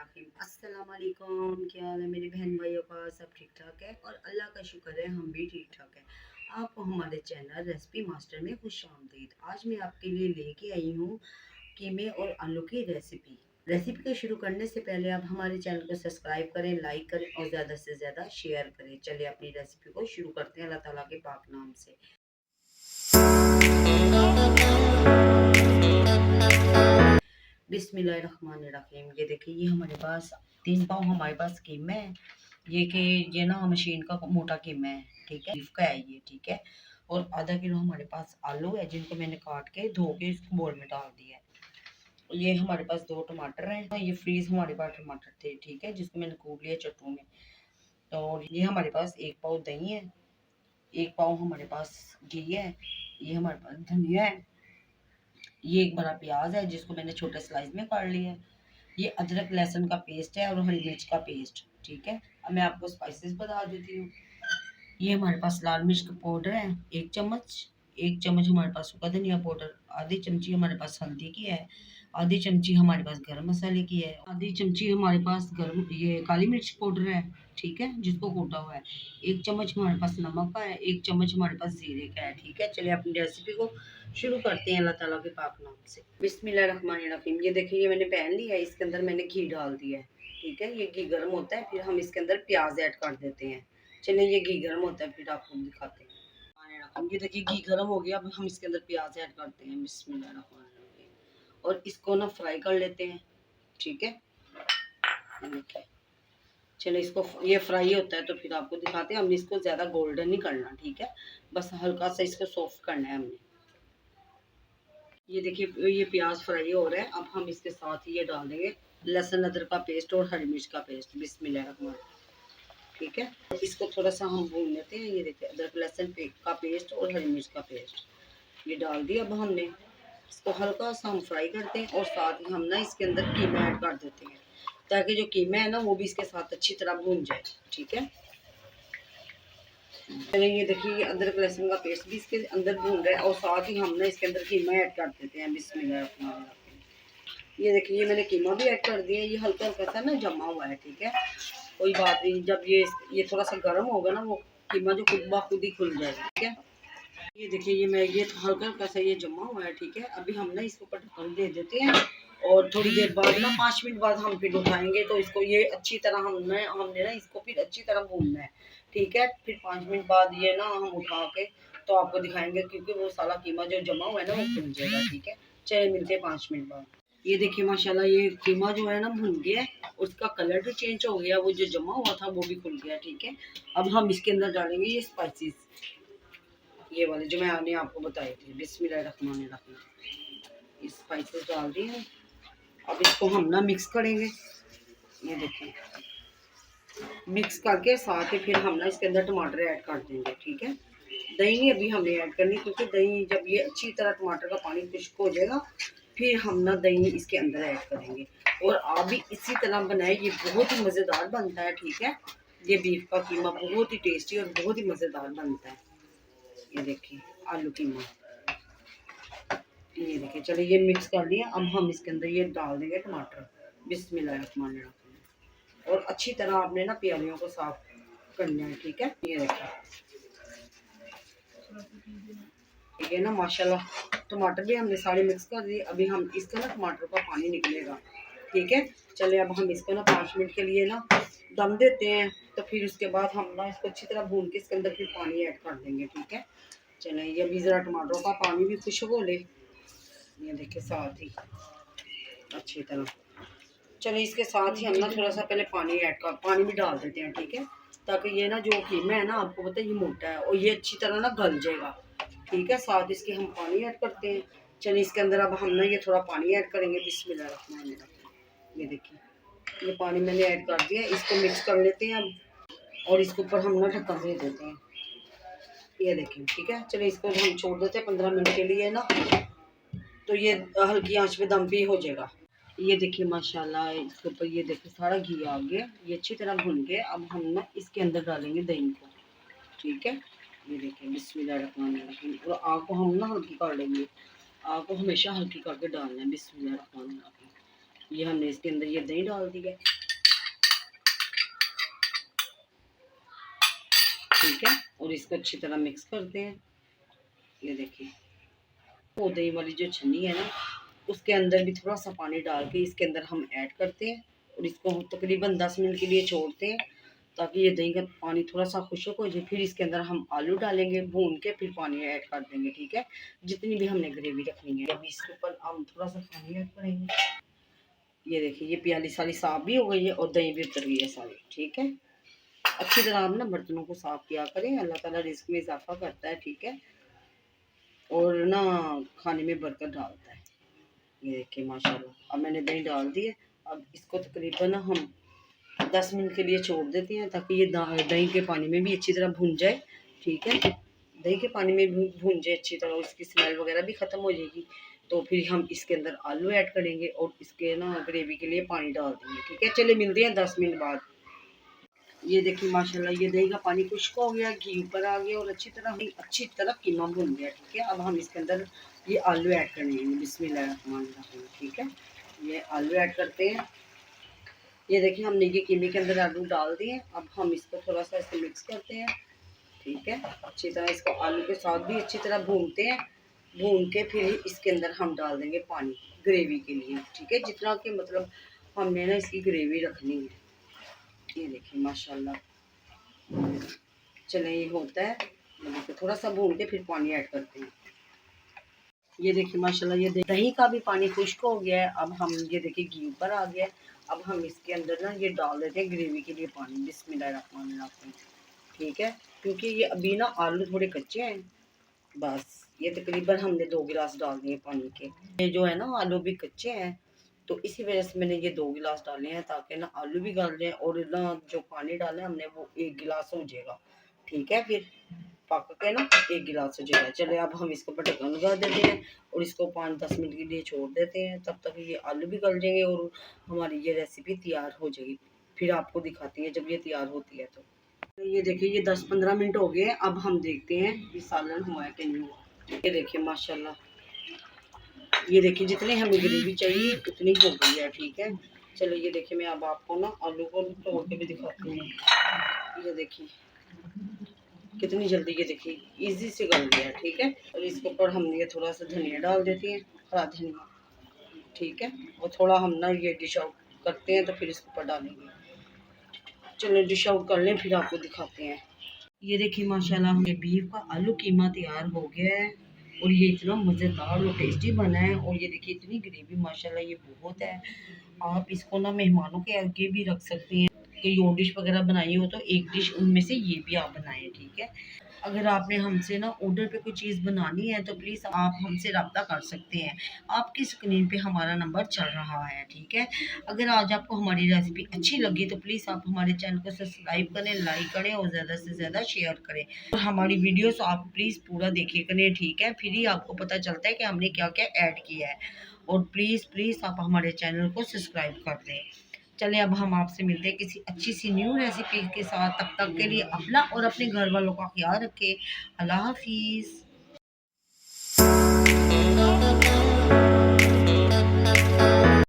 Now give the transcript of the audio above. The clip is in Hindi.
अस्सलाम वालेकुम। क्या हाल है मेरी बहन भाइयों का? सब ठीक ठाक है और अल्लाह का शुक्र है हम भी ठीक ठाक है। आपको हमारे चैनल रेसिपी मास्टर में खुश आमदीद। आज मैं आपके लिए लेके आई हूँ कीमे और आलू की रेसिपी। रेसिपी को शुरू करने से पहले आप हमारे चैनल को सब्सक्राइब करें, लाइक करें और ज़्यादा से ज़्यादा शेयर करें। चलिए अपनी रेसिपी को शुरू करते हैं अल्लाह ताला के पाक नाम से। बिस्मिल्लाहिर्रहमानिर्रहीम। ये देखिए, ये हमारे पास 3 पाव हमारे पास कीमा है। ये ना मशीन का मोटा कीमा है, ठीक है, बीफ का है ये, ठीक है। और आधा किलो हमारे पास आलू है जिनको मैंने काट के धो के इसको बोल में डाल दिया है। ये हमारे पास 2 टमाटर हैं, ये फ्रीज हमारे पास टमाटर थे, ठीक है, जिसको मैंने कूट लिया चट्टू में। तो ये हमारे पास 1 पाव दही है, 1 पाव हमारे पास घी है, ये हमारे पास धनिया है, ये एक बड़ा प्याज है जिसको मैंने छोटे स्लाइस में काट लिया है, ये अदरक लहसुन का पेस्ट है और हरी मिर्च का पेस्ट, ठीक है। अब मैं आपको स्पाइसेस बता देती हूँ। ये हमारे पास लाल मिर्च का पाउडर है 1 चम्मच, 1 चम्मच हमारे पास सूखा धनिया पाउडर, आधी चमची हमारे पास हल्दी की है, आधी चमची हमारे पास गरम मसाले की है, आधी चमची हमारे पास गरम ये काली मिर्च पाउडर है, ठीक है, जिसको कूटा हुआ है। 1 चम्मच हमारे पास नमक का है, 1 चम्मच हमारे पास जीरे का है, ठीक है। चलिए अपनी रेसिपी को शुरू करते हैं अल्लाह ताला के पाक नाम से। बिस्मिल्लाहिर्रहमानिर्रहीम। ये देखिए, ये मैंने पैन लिया है, इसके अंदर मैंने घी डाल दिया है, ठीक है। ये घी गर्म होता है, फिर हम इसके अंदर प्याज ऐड कर देते हैं। चलिए, ये घी गर्म होता है फिर आपको दिखाते हैं। ये देखिए, घी गर्म हो गया, अब हम इसके अंदर प्याज ऐड करते हैं। बिस्मिल्लाहिर्रहमानिर्रहीम। और इसको ना फ्राई कर लेते हैं, ठीक है। देखिए, चलो इसको, ये फ्राई होता है तो फिर आपको दिखाते हैं। हमने इसको ज़्यादा गोल्डन नहीं करना, ठीक है, बस हल्का सा इसको सॉफ्ट करना है हमने। ये देखिए, ये प्याज फ्राई हो रहा है, अब हम इसके साथ ही ये डाल देंगे लहसुन अदरक का पेस्ट और हरी मिर्च का पेस्ट। बिस्मिल्लाहिर्रहमानिर्रहीम, ठीक है। इसको थोड़ा सा हम भून लेते हैं। ये देखिए, अदरक लहसुन का पेस्ट और हरी मिर्च का पेस्ट ये डाल दिया। अब हमने इसको हल्का सा हम फ्राई करते हैं और साथ ही हम ना इसके अंदर कीमा ऐड कर देते हैं, ताकि जो कीमा है ना वो भी इसके साथ अच्छी तरह भून जाए, ठीक है। चलिए, ये देखिए, ये अदरक लहसुन का पेस्ट भी इसके अंदर भून रहा है और साथ ही हम ना इसके अंदर कीमा ऐड कर देते हैं। बिस्मिल्लाहिर्रहमानिर्रहीम। ये देखिए, ये मैंने कीमा भी ऐड कर दिया है, ये हल्का हल्का सा ना जमा हुआ है, ठीक है, कोई बात नहीं। जब ये थोड़ा सा गर्म होगा ना, वो कीमा जो खुद ब खुद ही खुल जाएगा, ठीक है। ये देखिए, ये हल्का हल्का सा ये जमा हुआ है, ठीक है। अभी हम ना इसको ढक्कन दे देते हैं और थोड़ी देर बाद ना 5 मिनट बाद हम फिर उठाएंगे तो इसको ये अच्छी तरह हमने ना इसको फिर अच्छी तरह भूनना है, ठीक है। फिर 5 मिनट बाद ये ना हम उठा के तो आपको दिखाएंगे, क्योंकि वो सारा कीमा जो जमा हुआ है ना वो भून जाएगा, ठीक है। चलिए, मिलते हैं 5 मिनट बाद। ये देखिए, माशाल्लाह ये कीमा जो है ना भून गया है, उसका कलर भी चेंज हो गया, वो जो जमा हुआ था वो भी खुल गया, ठीक है। अब हम इसके अंदर डालेंगे ये स्पाइसेस, ये वाले जो मैंने आपको बताए थे। बिस्मिल्लाहिर्रहमानिर्रहीम। स्पाइसेस डाल दिए हैं। अब इसको हम ना मिक्स करेंगे। ये देखिए, मिक्स करके साथ ही फिर हम ना इसके अंदर टमाटर ऐड कर देंगे, ठीक है। दही नहीं अभी हमें ऐड करनी, क्योंकि दही जब ये अच्छी तरह टमाटर का पानी खुश्क हो जाएगा फिर हम ना दही इसके अंदर ऐड करेंगे। और आप भी इसी तरह बनाए, ये बहुत ही मज़ेदार बनता है, ठीक है। ये बीफ का कीमा बहुत ही टेस्टी और बहुत ही मज़ेदार बनता है। ये देखिए, आलू कीमा, ये देखिए। चलिए, ये मिक्स कर लिया, अब हम इसके अंदर ये डाल देंगे टमाटर। बिस्मिल्लाहिर्रहमानिर्रहीम। और अच्छी तरह आपने ना प्यालियों को साफ करना है, ठीक है। ये देखिए, ठीक है ना, माशाल्लाह टमाटर भी हमने सारे मिक्स कर दिए। अभी हम इसका ना टमाटर का पानी निकलेगा, ठीक है। चलिए, अब हम इसको ना 5 मिनट के लिए ना दम देते हैं, तो फिर उसके बाद हम ना इसको अच्छी तरह भून के इसके अंदर फिर पानी ऐड कर देंगे, ठीक है। चलिए, ये भी ज़रा टमाटरों का पानी भी खुश्क हो ले, ये देखिए, साथ ही अच्छी तरह। चलिए, इसके साथ ही हम ना थोड़ा सा पहले पानी भी डाल देते हैं, ठीक है, ताकि ये ना जो कीमा है ना, आपको पता है ये मोटा है और ये अच्छी तरह ना गल जाएगा, ठीक है। साथ इसके हम पानी ऐड करते हैं। चलिए, इसके अंदर अब हम ना ये थोड़ा पानी ऐड करेंगे। बिस्मिल्लाहिर्रहमानिर्रहीम। ये देखिए, ये पानी मैंने ऐड कर दिया, इसको मिक्स कर लेते हैं अब, और इसके ऊपर हम ना ढक्कन दे देते हैं। ये देखिए, ठीक है। चलिए, इसको हम छोड़ देते हैं 15 मिनट के लिए ना, तो ये हल्की आंच पे दम भी हो जाएगा। ये देखिए, माशाल्लाह इसके ऊपर ये देखिए सारा घी आ गया, ये अच्छी तरह भुन गया। अब हम ना इसके अंदर डालेंगे दही को, ठीक है। ये देखिए, बिस्मिल्लाहिर्रहमानिर्रहीम। और आग को हम ना हल्की कर लेंगे, आग को हमेशा हल्की करके डालना है। बिस्मिल्लाहिर्रहमानिर्रहीम। ये हमने इसके अंदर ये दही डाल दिया, ठीक है। और इसको अच्छी तरह मिक्स करते हैं। ये देखिए वो दही वाली जो छन्नी है ना, उसके अंदर भी थोड़ा सा पानी डाल के इसके अंदर हम ऐड करते हैं और इसको तकरीबन 10 मिनट के लिए छोड़ते हैं ताकि ये दही का पानी थोड़ा सा खुश्क हो जाए। फिर इसके अंदर हम आलू डालेंगे भून के, फिर पानी ऐड कर देंगे, ठीक है। जितनी भी हमने ग्रेवी रखनी है, अभी इसके ऊपर हम थोड़ा सा पानी ऐड करेंगे। ये देखिए ये प्याली सारी साफ भी हो गई है और दही भी उतर गई है सारी, ठीक है। अच्छी तरह आप ना बर्तनों को साफ किया करें, अल्लाह ताला रिस्क में इजाफा करता है, ठीक है, और ना खाने में बरकत डालता है। ये देखिए माशाल्लाह अब मैंने दही डाल दी है। अब इसको तकरीबन हम 10 मिनट के लिए छोड़ देते हैं ताकि ये दही के पानी में भी अच्छी तरह भुन जाए, ठीक है। दही के पानी में भी भुन जाए अच्छी तरह, उसकी स्मेल वगैरह भी ख़त्म हो जाएगी। तो फिर हम इसके अंदर आलू ऐड करेंगे और इसके ना ग्रेवी के लिए पानी डाल देंगे, ठीक है। चलिए मिलते हैं 10 मिनट बाद। ये देखिए माशाल्लाह ये दही का पानी खुश्क हो गया, घी ऊपर आ गया और अच्छी तरह कीमा भुन गया, ठीक है। अब हम इसके अंदर ये आलू ऐड करेंगे, बिस्मिल्लाहिर्रहमानिर्रहीम, ठीक है। ये आलू ऐड करते हैं। ये देखिए हमने ये कीमे के अंदर आलू डाल दिए। अब हम इसको थोड़ा सा इससे मिक्स करते हैं, ठीक है। अच्छी तरह इसको आलू के साथ भी अच्छी तरह भूनते हैं। भून के फिर इसके अंदर हम डाल देंगे पानी ग्रेवी के लिए, ठीक है, जितना कि मतलब हमने ना इसकी ग्रेवी रखनी है। ये देखिए माशाल्लाह चले ये होता है। देखिए थोड़ा सा भून के फिर पानी ऐड करते हैं। ये देखिए माशाल्लाह ये दही का भी पानी खुश्क हो गया है। अब हम ये देखिए घी ऊपर आ गया है। अब हम इसके अंदर ना ये डाल देते हैं ग्रेवी के लिए पानी, बिस्मिल्लाहिर्रहमानिर्रहीम, ठीक है। क्योंकि ये अभी ना आलू थोड़े कच्चे हैं, बस ये तकरीबन हमने 2 गिलास डाल दिए पानी के। ये जो है ना आलू भी कच्चे हैं, तो इसी वजह से मैंने ये 2 गिलास डाले हैं ताकि ना आलू भी गल जाए और ना जो पानी डाला है हमने वो 1 गिलास हो जाएगा, ठीक है। फिर पक के ना 1 गिलास हो जाएगा। चलिए अब हम इसको पर ढक्कन लगा देते हैं और इसको 5-10 मिनट के लिए छोड़ देते हैं। तब तक ये आलू भी गल जाएंगे और हमारी ये रेसिपी तैयार हो जाएगी। फिर आपको दिखाती है जब ये तैयार होती है। तो ये देखिए ये 10-15 मिनट हो गए। अब हम देखते हैं ये सालन हुआ है कि नहीं हुआ। ये देखिए माशाल्लाह ये देखिए जितनी हमें ग्रेवी चाहिए उतनी हो गई है, ठीक है। चलो ये देखिए मैं अब आपको ना आलू को तोड़ के भी दिखाती हूँ। ये देखिए कितनी जल्दी, ये देखिए इजी से गल गया, ठीक है। और इसके ऊपर हम ये थोड़ा सा धनिया डाल देते हैं, हरा धनिया, ठीक है। और थोड़ा हम ना ये डिश आउट करते हैं तो फिर इसके ऊपर डालेंगे। चलो डिश आउट कर लें फिर आपको दिखाते हैं। ये देखिए माशाल्लाह हमें बीफ का आलू कीमा तैयार हो गया है और ये इतना मज़ेदार और टेस्टी बना है। और ये देखिए इतनी ग्रेवी माशाल्लाह ये बहुत है। आप इसको ना मेहमानों के आगे भी रख सकते हैं। कोई और डिश वगैरह बनाई हो तो एक डिश उनमें से ये भी आप बनाएं, ठीक है। अगर आपने हमसे ना ऑर्डर पे कोई चीज़ बनानी है तो प्लीज़ आप हमसे रब्ता कर सकते हैं। आपकी स्क्रीन पे हमारा नंबर चल रहा है, ठीक है। अगर आज आपको हमारी रेसिपी अच्छी लगी तो प्लीज़ आप हमारे चैनल को सब्सक्राइब करें, लाइक करें और ज़्यादा से ज़्यादा शेयर करें। और हमारी वीडियोस आप प्लीज़ पूरा देखिए करें, ठीक है। फिर ही आपको पता चलता है कि हमने क्या क्या ऐड किया है। और प्लीज़ आप हमारे चैनल को सब्सक्राइब कर दें। चलिए अब हम आपसे मिलते हैं किसी अच्छी सी न्यू रेसिपी के साथ। तब तक के लिए अपना और अपने घर वालों का ख्याल रखें। अल्लाह हाफिज़।